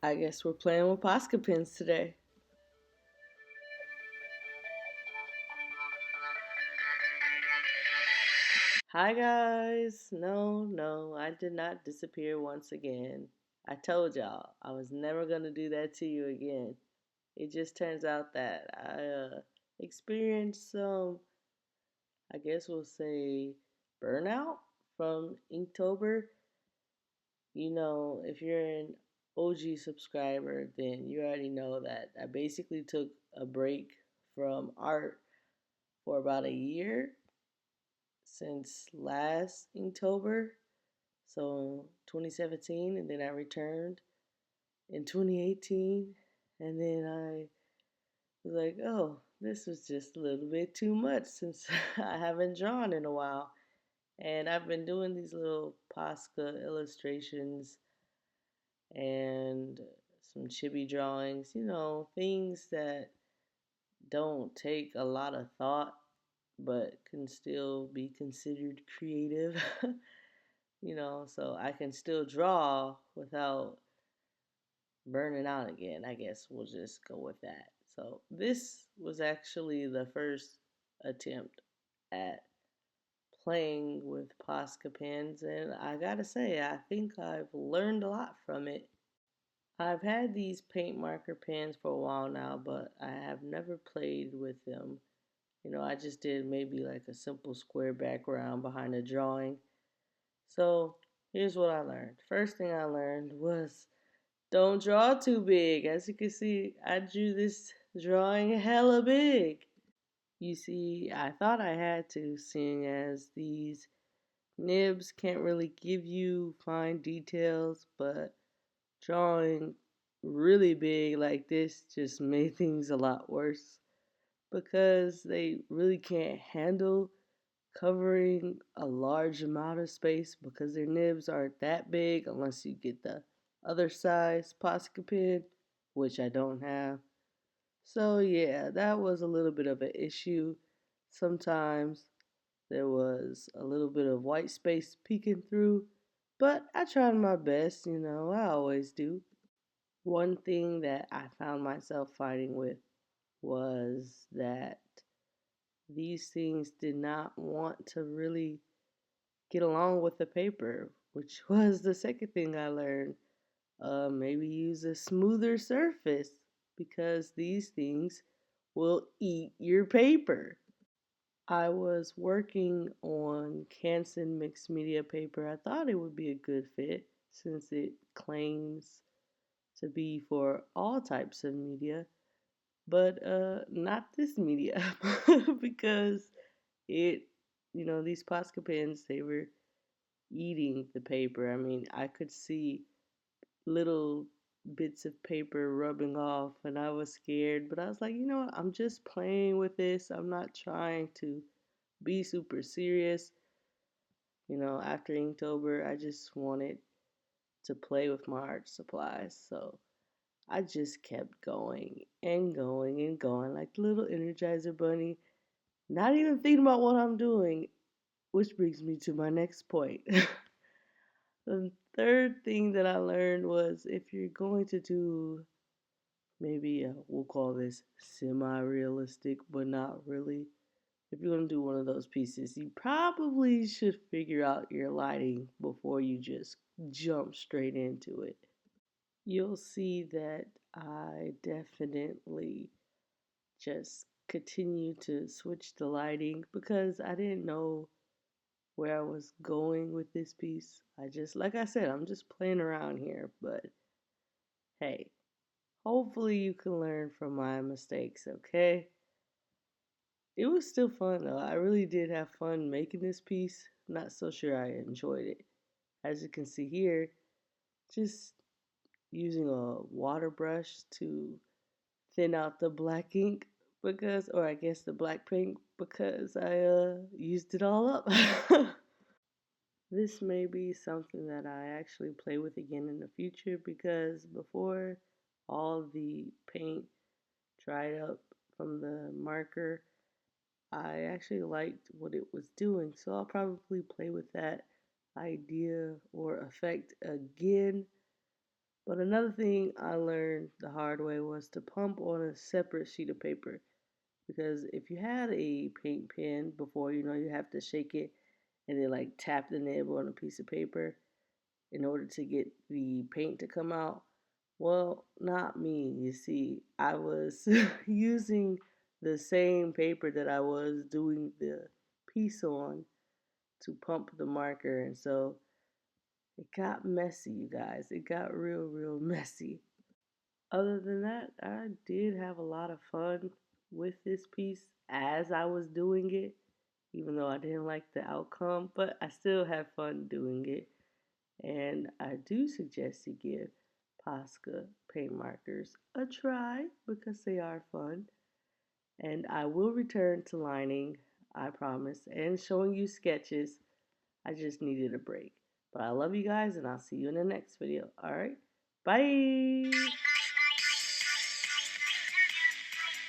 I guess we're playing with Posca pens today. Hi guys! No, I did not disappear once again. I told y'all I was never gonna do that to you again. It just turns out that I experienced some, I guess we'll say, burnout from Inktober. If you're an OG subscriber, then you already know that I basically took a break from art for about a year since last Inktober, so 2017, and then I returned in 2018, and then I was like, oh, this was just a little bit too much since I haven't drawn in a while. And I've been doing these little Posca illustrations and some chibi drawings, things that don't take a lot of thought but can still be considered creative. So I can still draw without burning out again. I guess we'll just go with that. So this was actually the first attempt at playing with Posca pens, and I gotta say, I think I've learned a lot from it. I've had these paint marker pens for a while now, but I have never played with them. I just did maybe like a simple square background behind a drawing. So here's what I learned. First thing I learned was don't draw too big. As you can see, I drew this drawing hella big. You see, I thought I had to, seeing as these nibs can't really give you fine details, but drawing really big like this just made things a lot worse because they really can't handle covering a large amount of space because their nibs aren't that big unless you get the other size Posca pen, which I don't have. So yeah, that was a little bit of an issue. Sometimes there was a little bit of white space peeking through, but I tried my best, I always do. One thing that I found myself fighting with was that these things did not want to really get along with the paper, which was the second thing I learned. Maybe use a smoother surface because these things will eat your paper. I was working on Canson mixed media paper. I thought it would be a good fit since it claims to be for all types of media, but not this media because it, these Posca pens, they were eating the paper. I mean, I could see little bits of paper rubbing off, and I was scared, but I was like, you know what? I'm just playing with this. I'm not trying to be super serious. After Inktober, I just wanted to play with my art supplies. So I just kept going and going and going like the little Energizer Bunny, not even thinking about what I'm doing, which brings me to my next point. The third thing that I learned was if you're going to do maybe we'll call this semi-realistic, but not really. If you're going to do one of those pieces, you probably should figure out your lighting before you just jump straight into it. You'll see that I definitely just continue to switch the lighting because I didn't know where I was going with this piece. Like I said, I'm just playing around here, but hey, hopefully you can learn from my mistakes, okay? It was still fun though. I really did have fun making this piece. Not so sure I enjoyed it. As you can see here, just using a water brush to thin out the black ink or I guess the black paint because I used it all up. This may be something that I actually play with again in the future because before all the paint dried up from the marker, I actually liked what it was doing. So I'll probably play with that idea or effect again. But another thing I learned the hard way was to pump on a separate sheet of paper. Because if you had a paint pen before, you have to shake it and then like tap the nib on a piece of paper in order to get the paint to come out. Well, not me. You see, I was using the same paper that I was doing the piece on to pump the marker, and so it got messy, you guys. It got real, real messy. Other than that, I did have a lot of fun with this piece as I was doing it, even though I didn't like the outcome, but I still had fun doing it. And I do suggest you give Posca paint markers a try because they are fun. And I will return to lining, I promise, and showing you sketches. I just needed a break. But I love you guys, and I'll see you in the next video. All right? Bye!